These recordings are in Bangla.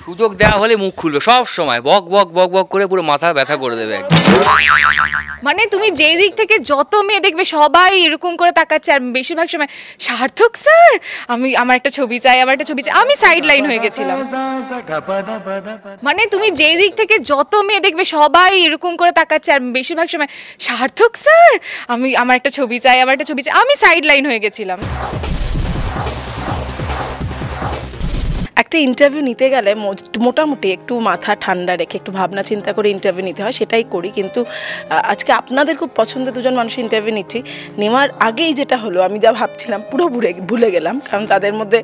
সুযোগ দেওয়া হলে মুখ খুলবে সব সময়, বক বক বক বক করে পুরো মাথা ব্যথা করে দেবে একদম। মানে তুমি যেই দিক থেকে যত মেয়ে দেখবে সবাই এরকম করে তাকাচ্ছে, আর বেশিরভাগ সময় সার্থক স্যার আমার একটা ছবি চাই, আমার একটা ছবি চাই, আমি সাইড লাইন হয়ে গেছিলাম। মানে তুমি যেই দিক থেকে যত মেয়ে দেখবে সবাই এরকম করে তাকাচ্ছে, আর বেশিরভাগ সময় সার্থক স্যার আমার একটা ছবি চাই, আমার একটা ছবি চাই, আমি সাইড লাইন হয়ে গেছিলাম। একটা ইন্টারভিউ নিতে গেলে মোটামুটি একটু মাথা ঠান্ডা রেখে একটু ভাবনা চিন্তা করে ইন্টারভিউ নিতে হয়, সেটাই করি। কিন্তু আজকে আপনাদের খুব পছন্দের দুজন মানুষ ইন্টারভিউ নিচ্ছি, নেওয়ার আগেই যেটা হলো আমি যা ভাবছিলাম পুরো ভুলে গেলাম। কারণ তাদের মধ্যে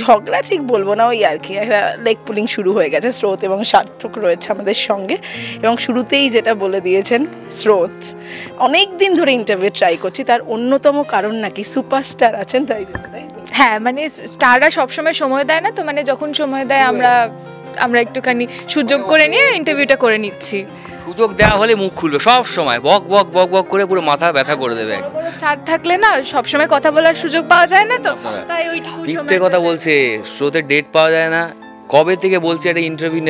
ঝগড়া ঠিক বলবো না, ওই আর কি একটা লেগ পুলিং শুরু হয়ে গেছে। স্রোত এবং সার্থক রয়েছে আমাদের সঙ্গে, এবং শুরুতেই যেটা বলে দিয়েছেন স্রোত অনেক দিন ধরে ইন্টারভিউ ট্রাই করছি, তার অন্যতম কারণ নাকি সুপারস্টার আছেন, তাই জন্য। হ্যাঁ, মানে স্টাররা সবসময় সময় দেয় না তো, মানে যখন সময় দেয় আমরা একটুখানি সুযোগ করে নিয়ে ইন্টারভিউটা করে নিচ্ছি। সুযোগ দেওয়া হলে মুখ খুলবে সব সময়, বক বক বক বক করে পুরো মাথা ব্যথা করে দেবে একদম। স্টার থাকলে না সবসময় কথা বলার সুযোগ পাওয়া যায় না তো, তাই ওইটুকু মিথ্যে কথা বলছে, স্রোতের ডেট পাওয়া যায় না, কবে থেকে বলছে একটা ইন্টারভিউ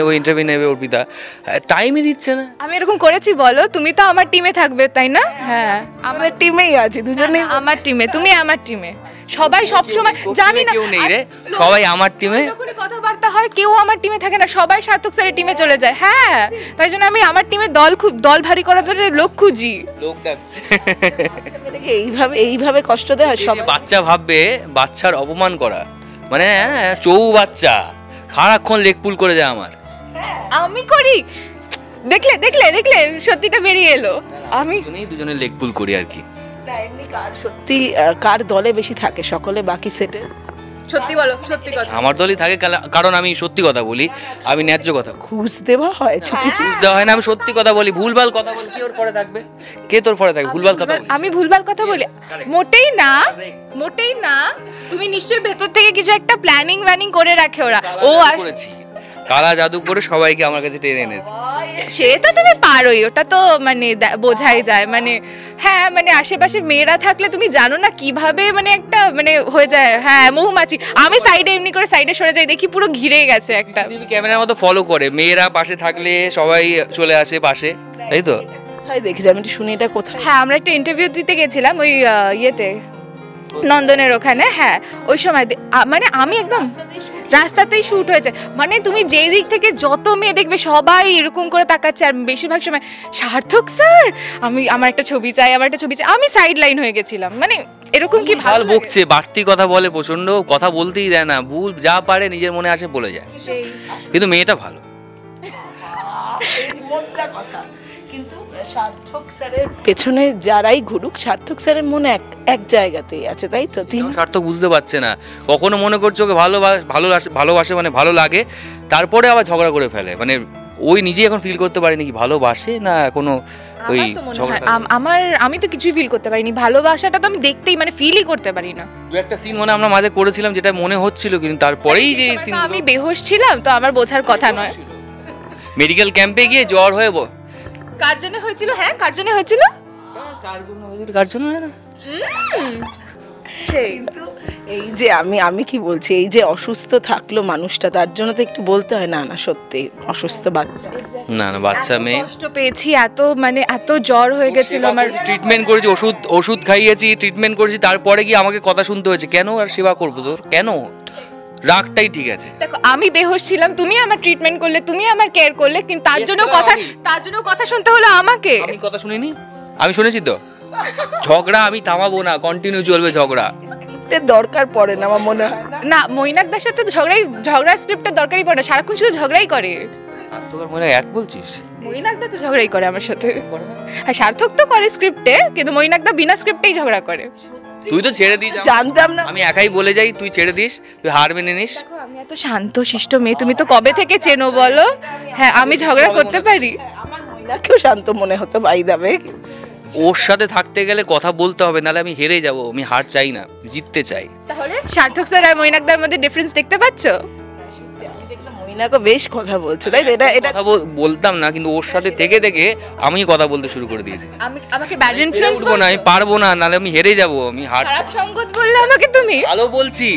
নেবে অর্পিতা, টাইমই দিচ্ছে না। আমি এরকম করেছি বলো? তুমি তো আমার টিমে থাকবে তাই না? হ্যাঁ, আমাদের টিমেই আছি দুজনেই, আমার টিমে, তুমি আমার টিমে, সবাই সব সময় জানি না কেউ নেই রে, সবাই আমার টিমে। যখন কথাবার্তা হয় কেউ আমার টিমে থাকে না, সবাই সার্থক স্যারের টিমে চলে যায়। হ্যাঁ, তাই জন্য আমি আমার টিমে দল ভারী করার জন্য লোক খুঁজি। লোক ডাকছে এইভাবে কষ্ট দেওয়া হয় সব। বাচ্চা ভাববে বাচ্চার অপমান করা, মানে বাচ্চা সারাক্ষণ লেগ পুল করে যায় আমার। আমি করি, দেখলে সত্যিটা বেরিয়ে এলো। আমি দুজনে লেগ পুল করি আর কি। সত্যি কার দলে বেশি থাকে সকলে বাকি সেটে? সত্যি বলো, সত্যি কথা। আমার দলই থাকে, কারণ আমি সত্যি কথা বলি, আমি ন্যায্য কথা। ঘুষ দেওয়া হয়? ঘুষ দেওয়া হয় না, আমি সত্যি কথা বলি। ভুলভাল কথা বলি, কি ওর পরে থাকবে? কে তোর পরে থাকবে? ভুলভাল কথা বলি আমি, ভুলভাল কথা বলি? মোটেই না। তুমি নিশ্চয়ই ভেতর থেকে কিছু একটা প্ল্যানিং করে রাখে ওরা। ও আর করেছি, কালা জাদু করে সবাইকে আমার কাছে টেনে এনেছে। সে তো তুমি পারোই, ওটা তো মানে বোঝাই যায়। মানে হ্যাঁ, মানে আশেপাশে মেয়েরা থাকলে তুমি জানো না কিভাবে মানে একটা মানে হয়ে যায়। হ্যাঁ, মৌমাছি। আমি সাইডে এমনি করে সাইডে সরে যাই, দেখি পুরো ঘিরে গেছে একটা। ক্যামেরার মতো ফলো করে, মেয়েরা পাশে থাকলে সবাই চলে আসে পাশে, তাই তো? কোথায় দেখেছি আমি, শুনি এটা কোথায়? হ্যাঁ, আমরা একটা ইন্টারভিউ দিতে গেছিলাম ওই ইয়েতে, নন্দনের ওখানে। হ্যাঁ, ওই সময় মানে আমি একদম রাস্তাতেই শুট হয়েছে। মানে তুমি যেই দিক থেকে যত মেয়ে দেখবে সবাই এরকম করে তাকাচ্ছে, আর বেশিরভাগ সময় সার্থক স্যার আমার একটা ছবি চাই, আমার একটা ছবি চাই, আমি সাইড লাইন হয়ে গেছিলাম। মানে এরকম কি ভালো বকছে, বাড়তি কথা বলে, প্রচন্ড কথা বলতেই দেয় না, ভুল যা পারে নিজের মনে আসে বলে যায়। কিন্তু মেয়েটা ভালো। কিন্তু সার্থক স্যারের পেছনে যারাই ঘুরুক, সার্থক স্যারের মনে এক জায়গাতেই আছে, তাই তো? তিনি সার্থক বুঝতে পারছে না, কখনো মনে করছে ওকে ভালোবাসে মানে ভালো লাগে, তারপরে আবার ঝগড়া করে ফেলে। মানে ওই নিজেই এখন ফিল করতে পারেনি কি ভালোবাসে না এখনো ওই ঝগড়া। আমি তো কিছুই ফিল করতে পারিনি, ভালোবাসাটা তো আমি দেখতেই মানে ফিলই করতে পারি না। দু একটা সিন মানে আমরা মাঝে করেছিলাম যেটা মনে হচ্ছিল, কিন্তু তারপরেই যে সিন, আমি বেহোশ ছিলাম তো আমার বোঝার কথা নয়। মেডিকেল ক্যাম্পে গিয়ে জ্বর হয়ে কার জন্য হয়েছিল? হ্যাঁ, কার জন্য হয়েছিল? কার জন্য না, কিন্তু এই যে আমি কি বলছি, এই যে অসুস্থ থাকলো মানুষটা, তার জন্য তো একটু বলতে হয় না সত্যি অসুস্থ বাচ্চা, না বাচ্চা মেয়ে, কষ্ট পেয়েছি, এত জ্বর হয়ে গেছিল আমার। ট্রিটমেন্ট করেছি, ওষুধ খাইয়েছি, ট্রিটমেন্ট করেছি, তারপরে গিয়ে আমাকে কথা শুনতে হয়েছে, কেন আর সেবা করবো তোর? কেন? রাগটাই ঠিক আছে। দেখো, আমি বেহোশ ছিলাম, তুমি আমার ট্রিটমেন্ট করলে, তুমি আমার কেয়ার করলে, কিন্তু তার জন্য কথা শুনতে হলো আমাকে। আমি কথা শুনিনি? আমি শুনেছি তো। ঝগড়া আমি থামাবো না, কন্টিনিউ চলবে ঝগড়া। স্ক্রিপ্টের দরকার পড়ে না আমার মনে হয়। না, মৈনাকদার সাথে ঝগড়া স্ক্রিপ্টের দরকারই পড়ে না, সারাক্ষণ শুধু ঝগড়াই করে। সার্থকের মনে এক বলছিস? মৈনাকদা তো ঝগড়াই করে আমার সাথে। হ্যাঁ, সার্থক তো করে স্ক্রিপ্টে, কিন্তু মৈনাকদা বিনা স্ক্রিপ্টেই ঝগড়া করে। তুই তো ছেড়ে দিস, জানতাম না। আমি একাই বলে যাই, তুই ছেড়ে দিস, তুই হার মেনে নিস। দেখো, আমি এত শান্ত শিষ্ট মেয়ে, তুমি তো কবে থেকে চেনো বলো? হ্যাঁ, আমি ঝগড়া করতে পারি। আমার মহিলাকেও শান্ত মনে হতো, বাই দাবে। ওর সাথে থাকতে গেলে কথা বলতে হবে, নাহলে আমি হেরে যাব। আমি হার চাই না, জিততে চাই। তাহলে সার্থক স্যার আর মৈনাকদার মধ্যে ডিফারেন্স দেখতে পাচ্ছো? মৈনাকও বেশ কথা বলছে, তাই এটা কথা বলতাম না, কিন্তু ওর সাথে থেকে আমি কথা বলতে শুরু করে দিয়েছি। আমাকে ব্যাড ইনফ্লুয়েন্স বলবো না, আমি পারবো না, নাহলে আমি হেরে যাব। আমি হার খারাপ সঙ্গত বললে আমাকে তুমি। ভালো বলছি,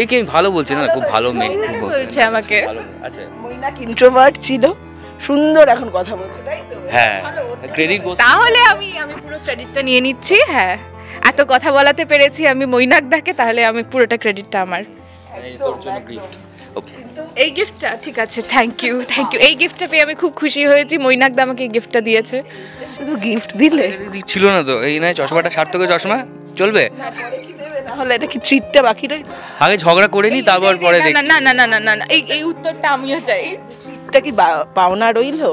একে আমি ভালো বলছি না, খুব ভালো মেয়ে, খুব বলছে আমাকে। ভালো মেয়ে। আচ্ছা মৈনাক ইন্ট্রোভার্ট ছিল, সুন্দর এখন কথা বলছে, তাই তো? হ্যাঁ, ভালো, ওর জন্য ক্রেডিট তাহলে আমি পুরো ক্রেডিটটা নিয়ে নিচ্ছি। হ্যাঁ, এত কথা বলাতে পেরেছি আমি মৈনাক দাকে, তাহলে আমি পুরোটা ক্রেডিটটা আমার। তোর জন্য গিফট। এই গিফটটা ঠিক আছে, থ্যাংক ইউ। এই গিফটটা পেয়ে আমি খুব খুশি হয়েছি। মৈনাক দা আমাকে এই গিফটটা দিয়েছে। শুধু গিফট দিলে ছিল না তো, এই নয় চশমাটা, সার্থকের চশমা চলবে, না হলে এটা কি ট্রিটটা বাকি রইল? আগে ঝগড়া করে নি তারপর পরে না দেখছি। না না না না না না, এই উত্তরটা আমিও চাই। ট্রিটটা কি পাওনা রইল?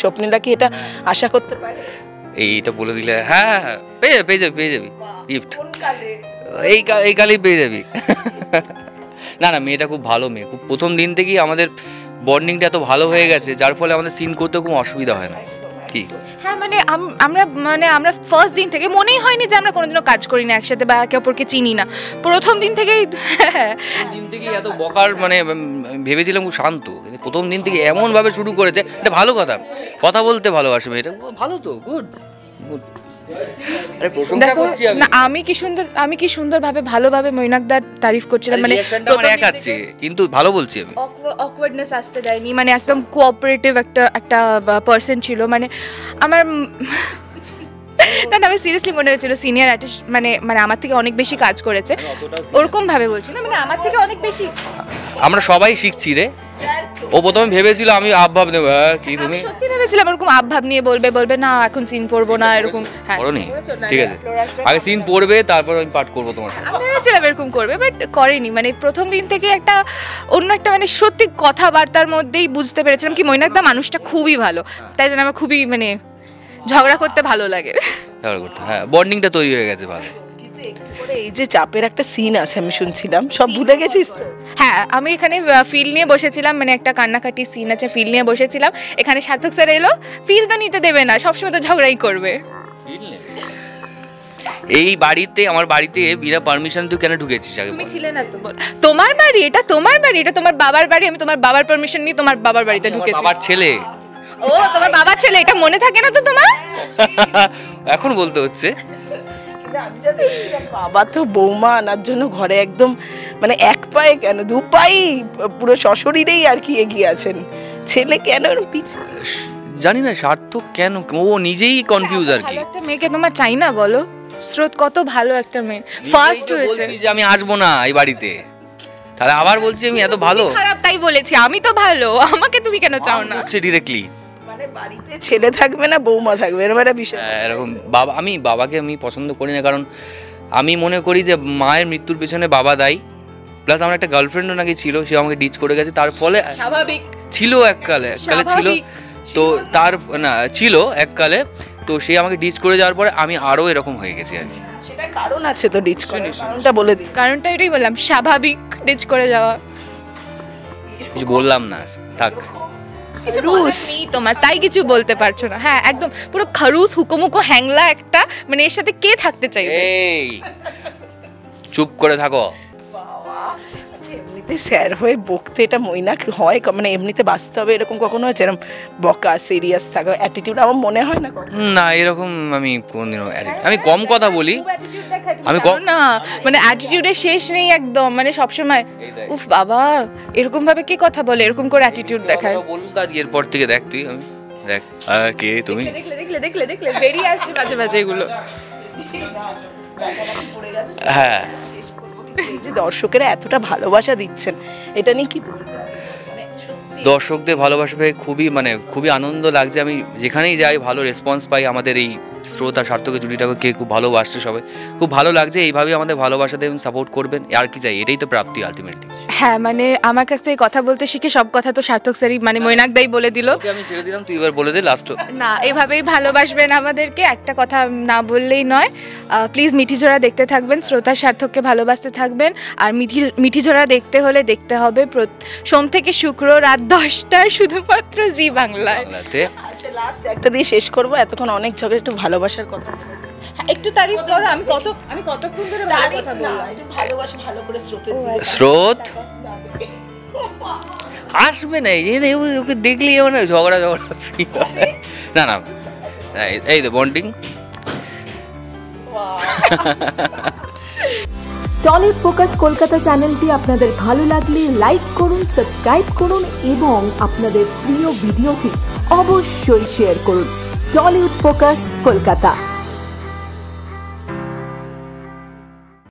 স্বপ্নীলা কি এটা আশা করতে পারে? এইটা বলে দিলে হ্যাঁ হ্যাঁ পেয়ে যাবি গিফট, কোন কালে? এই কালেই পেয়ে যাবি। না না, মেয়েটা খুব ভালো মেয়ে, খুব প্রথম দিন থেকেই আমাদের বন্ডিংটা এত ভালো হয়ে গেছে, যার ফলে আমাদের সিন করতে কোনো অসুবিধা হয় না। কি হ্যাঁ মানে আমরা ফার্স্ট দিন থেকে মনেই হয়নি যে আমরা কোনোদিনও কাজ করি না একসাথে বা একে অপরকে চিনি না, প্রথম দিন থেকেই। দিন থেকেই এত বকার মানে ভেবেছিলাম খুব শান্ত, কিন্তু প্রথম দিন থেকে এমন ভাবে শুরু করেছে, এটা ভালো কথা বলতে ভালোবাসে মেয়েটা, ভালো তো, গুড গুড। আরে প্রশংসা দেখো করছি আমি না, আমি কি সুন্দরভাবে ভালোভাবে মৈনাকদার তারিফ করছিলাম, মানে রিঅ্যাকশনটা আমার এক আছে, কিন্তু ভালো বলছি আমি। অকওয়ার্ডনেস আসতে দেয়নি, মানে একদম কোঅপারেটিভ একটা পার্সন ছিল, মানে আমার না আমি সিরিয়াসলি মনে হয়েছিল সিনিয়র আর্টিস্ট, মানে আমার থেকে অনেক বেশি কাজ করেছে, ওরকম ভাবে বলছি না, মানে আমার থেকে অনেক বেশি। আমরা সবাই শিখছি রে, ও প্রথমে ভেবেছিল আমি আবভাব নেবো, কি তুমি সত্যি ভেবেছিলাম এরকম আবভাব নিয়ে বলবে না এখন সিন পড়বো না এরকম। হ্যাঁ করোনি? করেছো না, ঠিক আছে, ফ্লোর আসবে। আগে সিন পড়বে তারপর আমি পাঠ করবো তোমার সাথে। আমি ভেবেছিলাম এরকম করবে, বাট করেনি, মানে প্রথম দিন থেকে একটা অন্য একটা মানে সত্যি কথাবার্তার মধ্যেই বুঝতে পেরেছিলাম কি মৈনাকদা মানুষটা খুবই ভালো, তাই জন্য আমার খুবই মানে ঝগড়া করতে ভালো লাগে। হ্যাঁ, বন্ডিংটা তৈরি হয়ে গেছে ভালো। কিন্তু একটু করে এই যে চাপের একটা সিন আছে আমি শুনছিলাম, সব ভুলে গেছিস তো? হ্যাঁ আমি এখানে ফিল নিয়ে বসেছিলাম, মানে একটা কান্নাকাটির সিন আছে, ফিল নিয়ে বসেছিলাম, এখানে সার্থক স্যার এলো, ফিল তো নিতে দেবে না, সবসময় তো ঝগড়াই করবে। এই বাড়িতে, আমার বাড়িতে বিনা পারমিশন তুই কেন ঢুকেছিস আগে তুমি বল? ছিলে না তো, বল। তোমার বাড়ি এটা, এটা তোমার বাবার বাড়ি, আমি তোমার বাবার পারমিশন নিয়ে তোমার বাবার বাড়িতে আমার ঢুকেছি। বাবার ছেলে। ও তোমার বাবার ছেলে, এটা মনে থাকে না তো তোমার? এখন বলতে হচ্ছে। কিন্তু আমি যা দেখছিলাম, বাবা তো বৌমা আনার জন্য ঘরে একদম মানে এক পায়ে কেন দু পায়েই পুরো সশরীরেই আর কি এগিয়ে আছেন, ছেলে কেন এরম পিছিয়ে? জানি না সার্থক কেন, ও নিজেই কনফিউজ আর কি। ভালো একটা মেয়েকে তোমার চাই না বলো? স্রোত কত ভালো একটা মেয়ে, ফার্স্ট নিজেই তো হয়েছে। বলছি যে আমি আসবো না এই বাড়িতে, তাহলে আবার বলছি আমি এত ভালো তুমি খারাপ তাই বলেছি, আমি তো ভালো, আমাকে তুমি কেন চাও না? হচ্ছে ডিরেক্টলি। মানে বাড়িতে ছেলে থাকবে না বৌমা থাকবে, এরকম একটা বিষয়। এরকম বাবাকে আমি পছন্দ করি না, কারণ আমি মনে করি যে মায়ের মৃত্যুর পেছনে বাবা দায়ী, প্লাস আমার একটা গার্লফ্রেন্ডও নাকি ছিল, সে আমাকে ডিচ করে গেছে, তার ফলে স্বাভাবিক ছিল এককালে ছিল, স্বাভাবিক। তো তার না ছিল এককালে, তো সে আমাকে ডিচ করে যাওয়ার পরে আমি আরও এরকম হয়ে গেছি আর কি। সেটা কারণ আছে তো ডিচ করার, কারণটা বলে দিই। কারণটা এটাই বললাম, স্বাভাবিক ডিচ করে যাওয়া। কিছু বললাম না আর, থাক। কিছু বলার নেই তোমার, তাই কিছু বলতে পারছো না। হ্যাঁ একদম পুরো খারুস হুকোমুকো হ্যাংলা একটা, মানে এর সাথে কে থাকতে চাইবে? এই চুপ করে থাকো। আচ্ছা, এমনিতে স্যার হয়ে বকতে এটা মৈনাক হয়, মানে এমনিতে বাঁচতে হবে এরকম কখনো হয়েছে, এরকম বকা সিরিয়াস থাকা অ্যাটিটিউড আমার মনে হয় না কখনো। না এরকম আমি কোনদিনও আমি কম কথা বলি, আমি কম না মানে অ্যাটিটিউডের শেষ নেই একদম, মানে সবসময় উফ বাবা এরকম ভাবে কে কথা বলে, এরকম করে অ্যাটিটিউড দেখায়। বলুন তো আজকে এরপর থেকে দেখ তুই, আমি দেখ কে তুমি, দেখলে বেরিয়ে আসছে বাজে বাজে এগুলো। হ্যাঁ শেষ করবো, কিন্তু এই যে দর্শকেরা এতটা ভালোবাসা দিচ্ছেন, এটা নিয়ে কি বলবো? মানে সত্যি দর্শকদের ভালোবাসা পেয়ে খুবই আনন্দ লাগছে, আমি যেখানেই যাই ভালো রেসপন্স পাই, আমাদের এই স্রোত আর সার্থকের জুটিটাকে কে খুব ভালোবাসছে সবাই, খুব ভালো লাগছে, এইভাবেই আমাদের ভালোবাসা দেবেন, সাপোর্ট করবেন, আর কি চাই, এটাই তো প্রাপ্তি আলটিমেটলি। হ্যাঁ মানে আমার কাছ থেকে কথা বলতে শিখে সব কথা তো সার্থক স্যারই মানে মৈনাক দাই বলে দিল। ওকে আমি ছেড়ে দিলাম, তুই এবার বলে দে লাস্ট। না এভাবেই ভালোবাসবেন আমাদেরকে, একটা কথা না বললেই নয়, প্লিজ মিঠিঝোড়া দেখতে থাকবেন, শ্রোতা সার্থককে ভালোবাসতে থাকবেন, আর মিঠিঝোড়া দেখতে হলে দেখতে হবে সোম থেকে শুক্র রাত 10টায় শুধুমাত্র জি বাংলায়। আচ্ছা লাস্ট একটা দিয়ে শেষ করবো, এতক্ষণ অনেক ঝগড়া, একটু ভালোবাসার কথা বলো। হ্যাঁ, একটু তারিফ করো, আমি কতক্ষণ ধরে ভালো কথা বললাম। একটু ভালোবাসা ভালো করে স্রোতের স্রোত আসবে না, ওকে দেখলেই না ঝগড়া না না, এই তো বন্ডিং। টলিউড ফোকাস কলকাতা চ্যানেলটি আপনাদের ভালো লাগলে লাইক করুন, সাবস্ক্রাইব করুন এবং আপনাদের প্রিয় ভিডিওটি অবশ্যই শেয়ার করুন। Tollywood focus Kolkata.